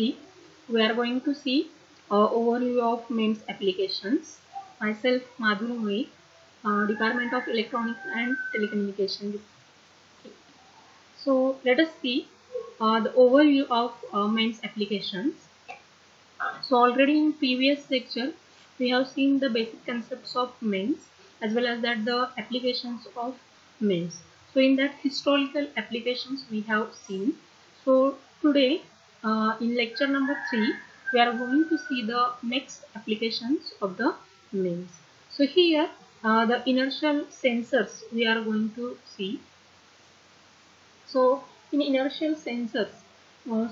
We are going to see overview of MEMS applications. Myself, Madhuri Mui, Department of Electronics and Telecommunication. So let us see the overview of MEMS applications. So already in previous lecture, we have seen the basic concepts of MEMS as well as that the applications of MEMS. So in that historical applications we have seen. So today in lecture number 3, we are going to see the next applications of the MEMS. So here the inertial sensors we are going to see. So in inertial sensors,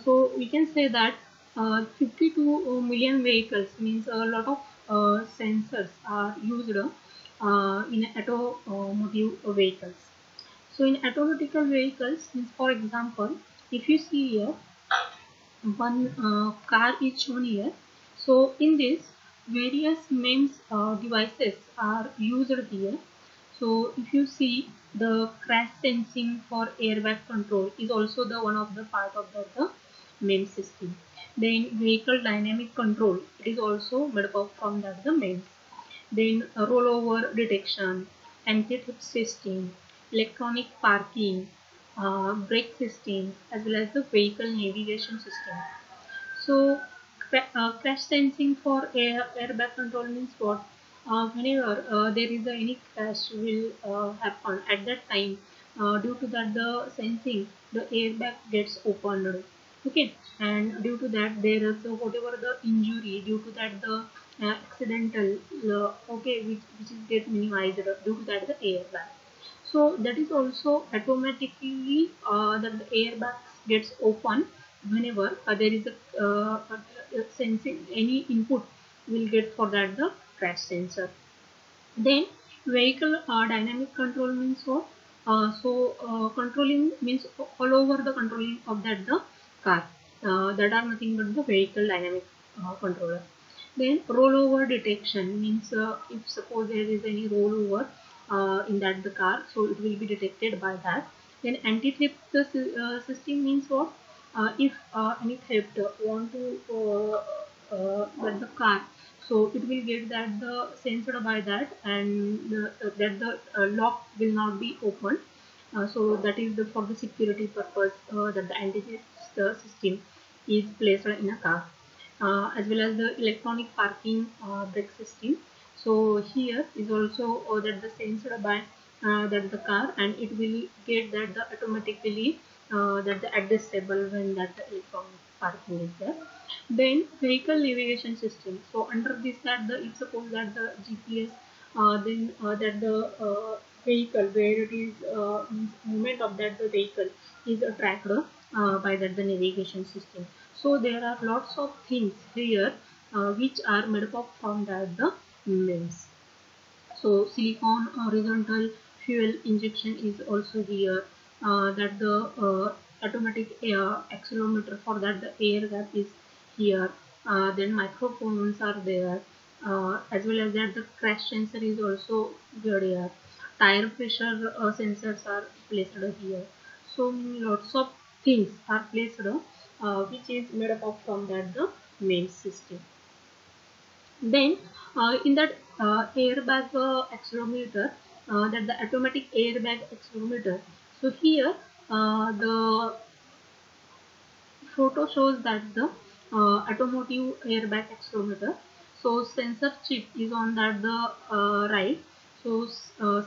so we can say that 52 million vehicles, means a lot of sensors are used in automotive vehicles. So in automotive vehicles, means for example, if you see here, one car is shown here. So in this, various MEMS devices are used here. So if you see, the crash sensing for airbag control is also the one of the part of the MEMS system. Then vehicle dynamic control, it is also made up from that the MEMS. Then rollover detection, anti-theft system, electronic parking, brake system, as well as the vehicle navigation system. So crash sensing for airbag control means what? Whenever there is any crash will happen at that time, due to that the sensing, the airbag gets opened. Okay, and due to that there is whatever the injury, due to that the accidental, okay, which is get minimized due to that the airbag. So that is also automatically that the airbags gets open whenever there is a sensing, any input will get for that the crash sensor. Then vehicle dynamic control means what? Controlling means all over the controlling of that the car, that are nothing but the vehicle dynamic controller. Then rollover detection means if suppose there is any rollover in that the car, so it will be detected by that. Then anti-theft system means what? If any theft want to get the car, so it will get that the sensor by that, and that the lock will not be opened. So that is the for the security purpose that the anti-theft system is placed in a car, as well as the electronic parking brake system. So here is also that the sensor by that the car, and it will get that the automatically that the adjustable when that the electronic parking is there. Then vehicle navigation system. So under this that the, if suppose that the GPS, then that the vehicle where it is movement of that the vehicle is tracked by that the navigation system. So there are lots of things here which are made up from that the MEMS. So silicon horizontal fuel injection is also here. That the automatic accelerometer for that the air gap is here. Then microphones are there, as well as that the crash sensor is also here. Tire pressure sensors are placed here. So lots of things are placed which is made up of from that the main system. Then in that airbag accelerometer, that the automatic airbag accelerometer. So here the photo shows that the automotive airbag accelerometer. So sensor chip is on that the right. So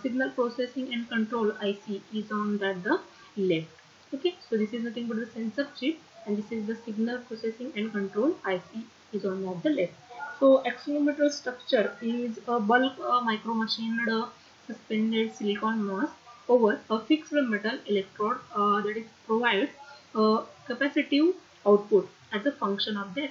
signal processing and control IC is on that the left. Okay, so this is nothing but the sensor chip, and this is the signal processing and control IC is on that the left. So accelerometer structure is a bulk micro machined suspended silicon mass over a fixed metal electrode that is provides capacitive output as a function of the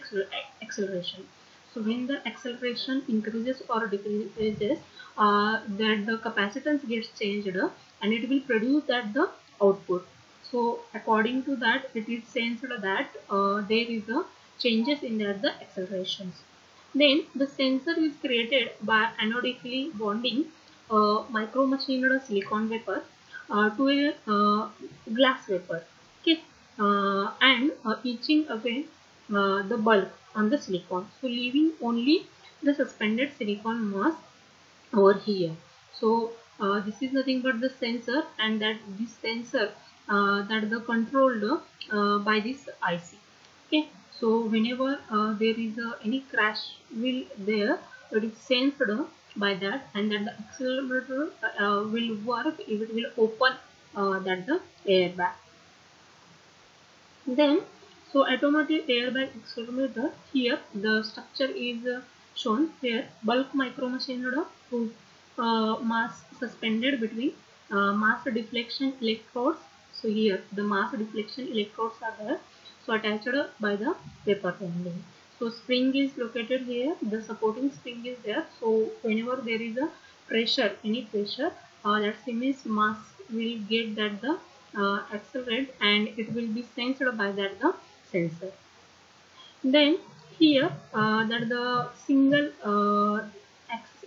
acceleration. So when the acceleration increases or decreases, that the capacitance gets changed and it will produce that the output. So according to that, it is sensed that there is a changes in the accelerations. Then the sensor is created by anodically bonding micro machined silicon wafer to a glass wafer. Okay, and etching away the bulk on the silicon, so leaving only the suspended silicon mass over here. So this is nothing but the sensor, and that this sensor that the controlled by this IC. Okay, so whenever there is any crash will there, it is sensed by that, and then the accelerometer will work if it will open that the airbag. Then, so automotive airbag accelerometer, here the structure is shown where bulk micromachined to mass suspended between mass deflection electrodes. So here the mass deflection electrodes are there, so attached by the paper handling. So spring is located here, the supporting spring is there, so whenever there is a pressure, any pressure, that means mass will get that the accelerate, and it will be sensed by that the sensor. Then here that the single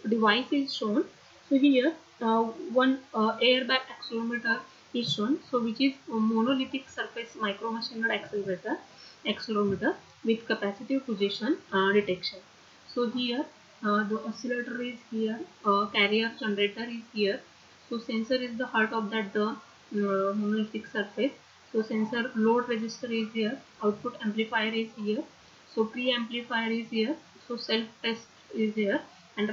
device is shown. So here one airbag accelerometer is shown, so which is a monolithic surface micromachined accelerometer with capacitive position detection. So here the oscillator is here, carrier generator is here. So sensor is the heart of that the monolithic surface. So sensor load resistor is here, output amplifier is here, so pre-amplifier is here, so self-test is here, and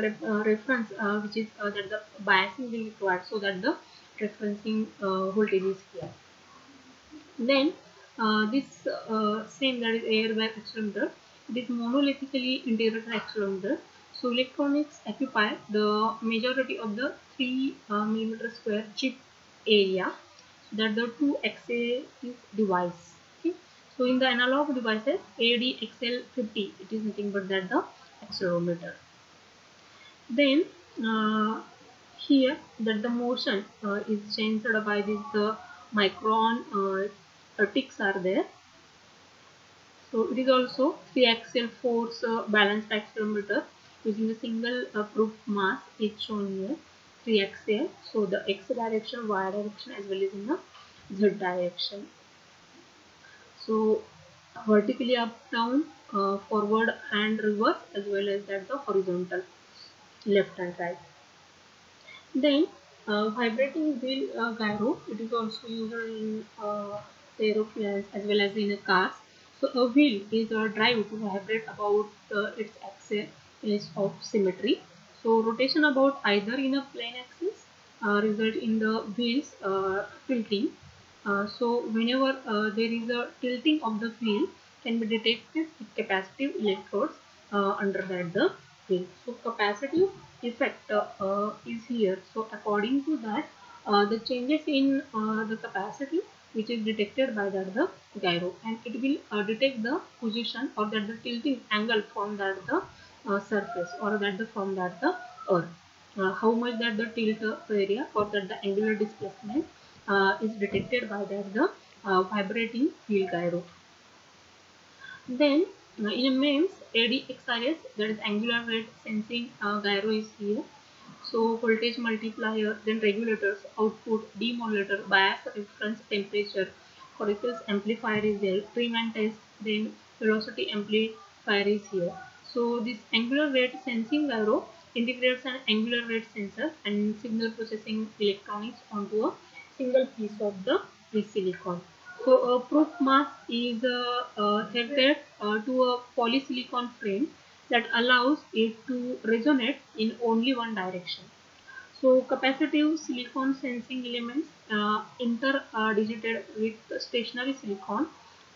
reference which is that the biasing will required, so that the referencing voltage is here. Then this same, that is airbag accelerometer, it is monolithically integrated accelerometer. So electronics occupy the majority of the 3 millimeter square chip area, so that the 2XA is device. Okay. So in the analog devices ADXL50, it is nothing but that the accelerometer. Then here that the motion is changed by this the micron ticks are there. So it is also 3-axial force balanced accelerometer using a single proof mass is shown here, 3-axial. So the x direction, y direction, as well as in the z direction. So vertically up, down, forward and reverse, as well as that the horizontal, left and right. Then vibrating wheel gyro, it is also used in aeroplanes as well as in cars. So a wheel is a drive to vibrate about its axis of symmetry. So rotation about either in a plane axis result in the wheels tilting. So whenever there is a tilting of the wheel, can be detected with capacitive electrodes under that the wheel. So capacitive effect is here. So according to that, the changes in the capacity which is detected by that the gyro, and it will detect the position or that the tilting angle from that the surface, or that the from that the earth. How much that the tilt area or that the angular displacement is detected by that the vibrating wheel gyro. Then in a MEMS, ADXRS, that is angular rate sensing gyro is here. So voltage multiplier, then regulators, output, demodulator, bias, reference, temperature, Correctus amplifier is there, trim and test, then velocity amplifier is here. So this angular rate sensing gyro integrates an angular rate sensor and signal processing electronics onto a single piece of the silicon. So a proof mass is headed to a polysilicon frame that allows it to resonate in only one direction. So capacitive silicon sensing elements interdigited with stationary silicon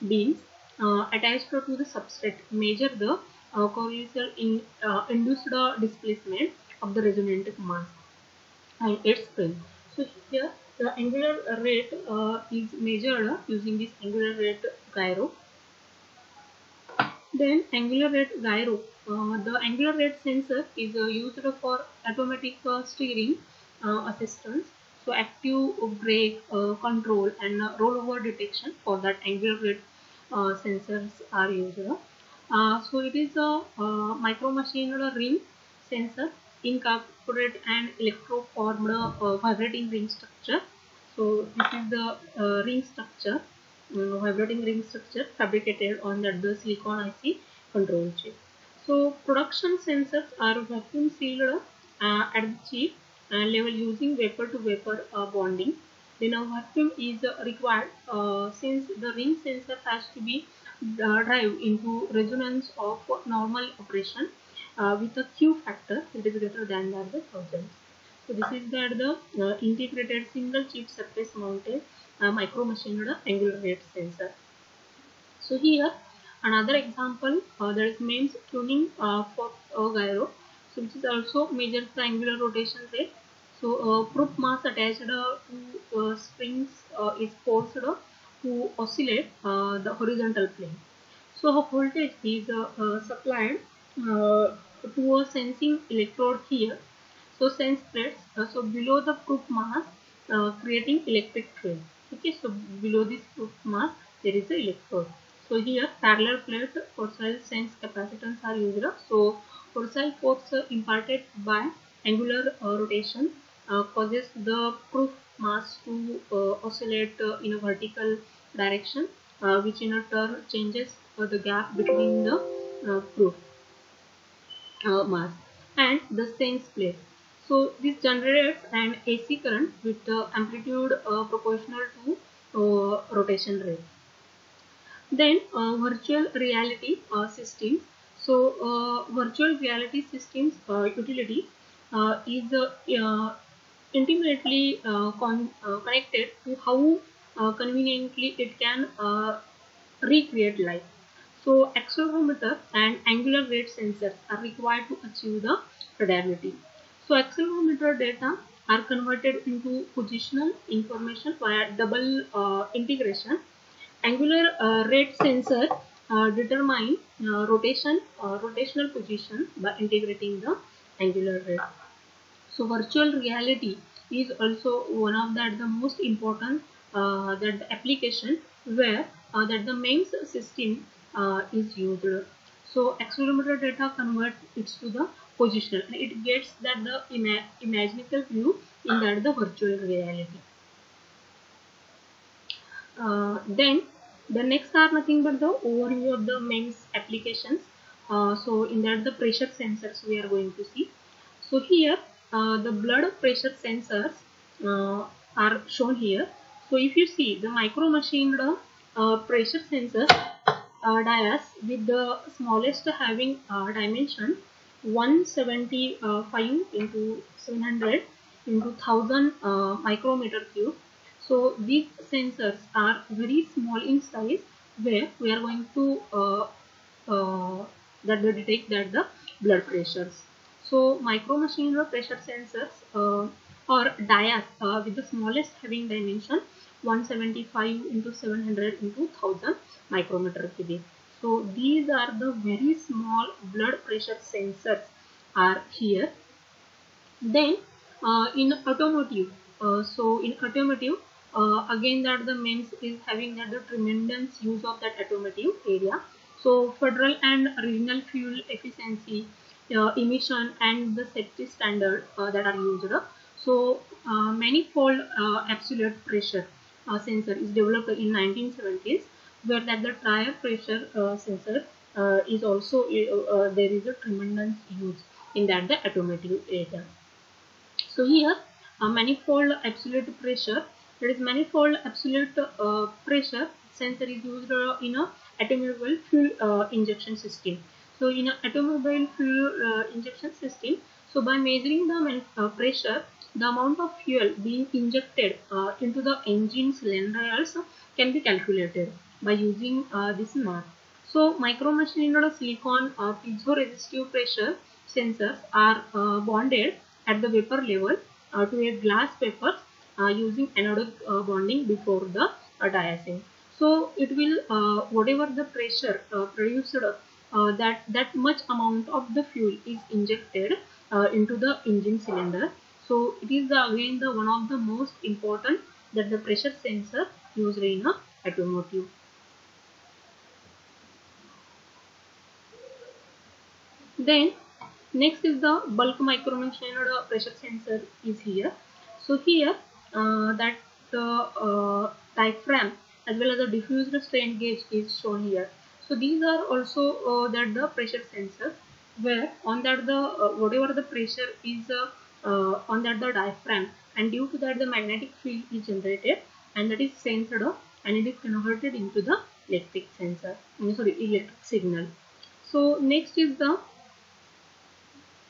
beams attached to the substrate measure the correlational induced displacement of the resonant mass and its spin. So here the angular rate is measured using this angular rate gyro. Then angular rate gyro. The angular rate sensor is used for automatic steering assistance. So active brake control and rollover detection for that angular rate sensors are used. So it is a micro machined ring sensor incorporate an electroformed vibrating ring structure. So this is the ring structure vibrating ring structure fabricated on the silicon IC control chip. So production sensors are vacuum sealed at the chip level using vapor to vapor bonding. Then a vacuum is required since the ring sensor has to be drive into resonance of normal operation with a Q factor that is greater than that the 1000. So this is the integrated single chip surface mounted micro machined angular rate sensor. So here another example that is MEMS tuning for gyro, so which is also measures the angular rotation rate. So proof mass attached to springs is forced to oscillate the horizontal plane. So a voltage is supplied to a sensing electrode here. So sense plates. So below the proof mass, creating electric field. Okay. So below this proof mass, there is a electrode. So here parallel plate Forsyth sense capacitance are used. So Forsyth force imparted by angular rotation causes the proof mass to oscillate in a vertical direction, which in a turn changes the gap between the proof mass and the sense plate. So this generates an AC current with amplitude proportional to rotation rate. Then virtual reality systems. So virtual reality systems utility is intimately connected to how conveniently it can recreate life. So accelerometer and angular rate sensors are required to achieve the fidelity. So accelerometer data are converted into positional information via double integration. Angular rate sensor determine rotational position by integrating the angular rate. So virtual reality is also one of the most important that the application where that the MEMS system is used. So accelerometer data convert it to the positional and it gets that the imaginary view in that the virtual reality. Then the next are nothing but the overview of the MEMS applications. So in that the pressure sensors we are going to see. So here the blood pressure sensors are shown here. So if you see the micro machined pressure sensor dias with the smallest having dimension 175 into 700 into 1000 micrometer cube. So these sensors are very small in size where we are going to that they detect that the blood pressures. So micro machine pressure sensors or dias with the smallest having dimension 175 into 700 into 1000 micrometer cubic. So these are the very small blood pressure sensors are here. Then in automotive, again that the MEMS is having that the tremendous use of that automotive area. So federal and regional fuel efficiency, emission and the safety standard that are used. So manifold absolute pressure sensor is developed in 1970s, where that the tire pressure sensor is also there is a tremendous use in that the automotive area. So here a manifold absolute pressure, that is manifold absolute pressure sensor is used in a automobile fuel injection system. So in a automobile fuel injection system, so by measuring the pressure, the amount of fuel being injected into the engine cylinders can be calculated by using this map. So micro machined silicon piezoresistive pressure sensors are bonded at the vapor level to a glass paper using anodic bonding before the diasing. So it will whatever the pressure produced that much amount of the fuel is injected into the engine cylinder. So it is again the one of the most important that the pressure sensor used in a automotive. Then next is the bulk micro machined pressure sensor is here. So here that the diaphragm as well as the diffused strain gauge is shown here. So these are also that the pressure sensor, where on that the whatever the pressure is on that the diaphragm, and due to that the magnetic field is generated, and that is sensed and it is converted into the electric sensor, electric signal. So next is the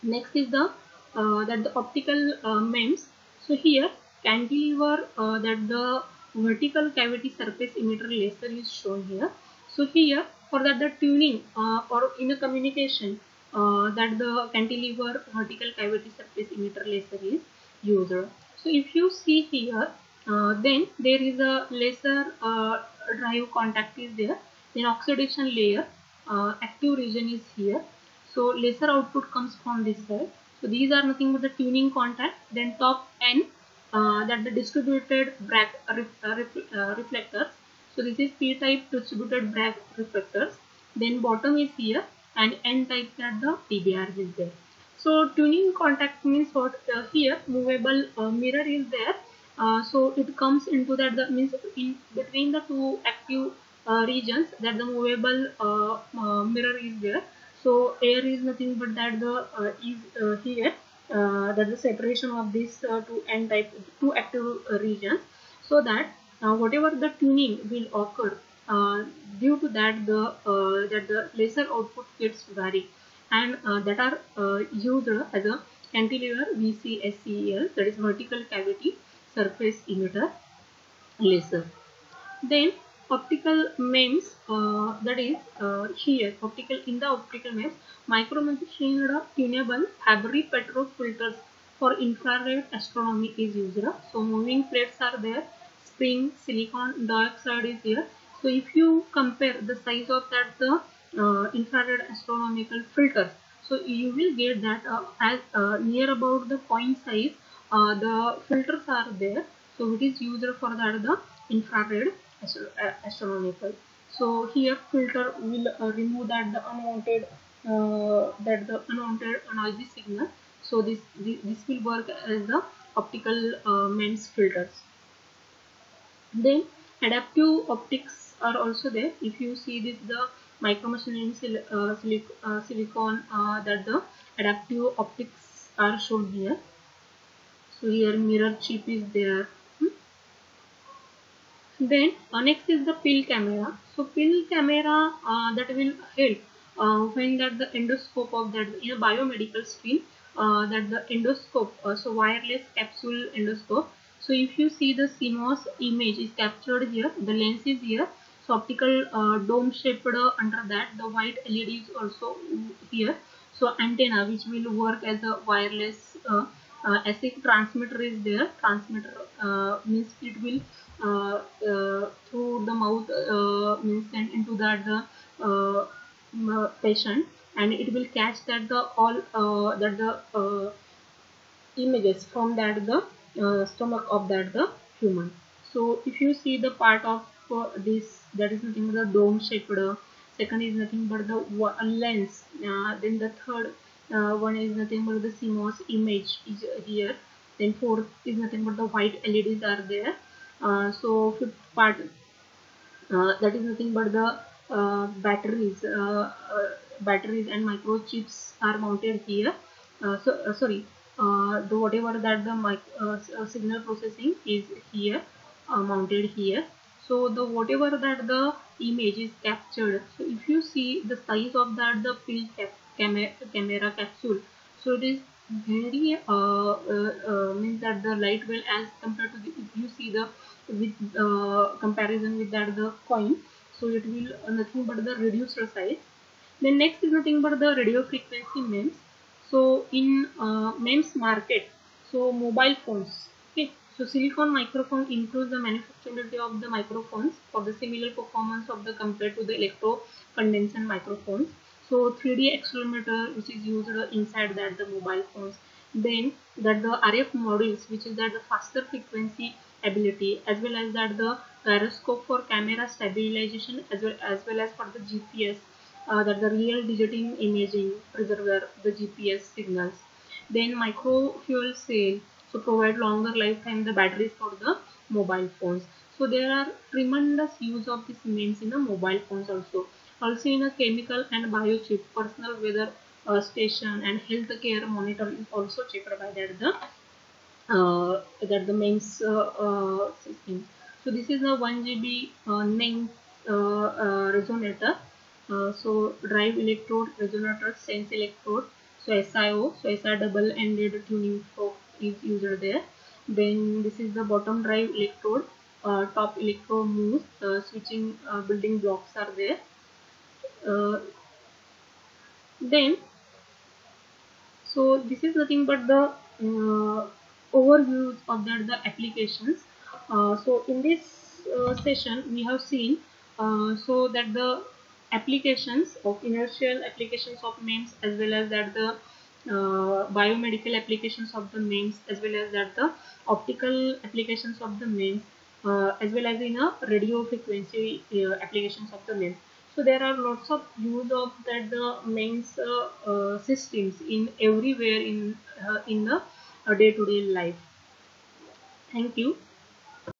that the optical MEMS. So here cantilever that the vertical cavity surface emitter laser is shown here. So here for that the tuning or in a communication that the cantilever vertical cavity surface emitter laser is used. So if you see here, then there is a laser drive contact is there, then oxidation layer, active region is here. So laser output comes from this side. So these are nothing but the tuning contact. Then top N, that the distributed Bragg reflectors. So this is P-type distributed Bragg reflectors. Then bottom is here, and N type that the TBR is there. So tuning contact means what? Here movable mirror is there. So it comes into that the means in between the two active regions, that the movable mirror is there. So air is nothing but that the is here, that the separation of these two N type two active regions, so that whatever the tuning will occur, due to that the laser output gets varied, and that are used as a cantilever VCSEL, that is vertical cavity surface emitter laser. Then optical MEMS, that is here optical in the optical MEMS, micro-machined tunable Fabry Petro filters for infrared astronomy is used. So moving plates are there, spring, silicon dioxide is here. So if you compare the size of that the infrared astronomical filters, so you will get that as near about the coin size, the filters are there. So it is used for that the infrared astronomical. So here filter will remove that the unwanted noisy signal. So this will work as the optical MEMS filters. Then adaptive optics are also there. If you see this, the micromachining silicon, that the adaptive optics are shown here. So here mirror chip is there. Then next is the pill camera. So pill camera that will help when that the endoscope of that in a biomedical stream, that the endoscope, so wireless capsule endoscope. So if you see the CMOS image is captured here, the lens is here. So optical dome shaped under that, the white LED is also here. So antenna which will work as a wireless ASIC transmitter is there. Transmitter means it will through the mouth means sent into that the patient, and it will catch that the all that the images from that the stomach of that the human. So if you see the part of this, that is nothing but the dome shaped, second is nothing but the lens, then the third one is nothing but the CMOS image is here, then fourth is nothing but the white LEDs are there. So fifth part, that is nothing but the batteries and microchips are mounted here. Sorry, the whatever that the signal processing is here, mounted here. So the whatever that the image is captured. So if you see the size of that the pill camera capsule, so it is very means that the light well as compared to the, if you see the with comparison with that the coin, so it will nothing but the reduced size. Then next is nothing but the radio frequency MEMS. So in MEMS market, so mobile phones, okay, so silicon microphone improves the manufacturability of the microphones for the similar performance of the compared to the electro condenser microphones. So 3D accelerometer which is used inside that the mobile phones. Then that the RF modules which is that the faster frequency ability, as well as that the gyroscope for camera stabilization, as well as for the GPS, that the real digital imaging preserve the GPS signals. Then micro fuel cell, so provide longer lifetime the batteries for the mobile phones. So there are tremendous use of these MEMS in the mobile phones also in a chemical and biochip, personal weather station and healthcare monitor is also checked by that the MEMS system. So this is a 1 GB NEMS resonator. So drive electrode, resonator, sense electrode. So SIO, so SI double-ended tuning fork is used there. Then this is the bottom drive electrode. Top electrode moves. Switching building blocks are there. Uh, then so this is nothing but the overviews of the applications. So in this session we have seen so that the applications of inertial applications of MEMS, as well as that the biomedical applications of the MEMS, as well as that the optical applications of the MEMS, as well as in a radio frequency applications of the MEMS. So there are lots of use of that the MEMS systems in everywhere in the day-to-day life. Thank you.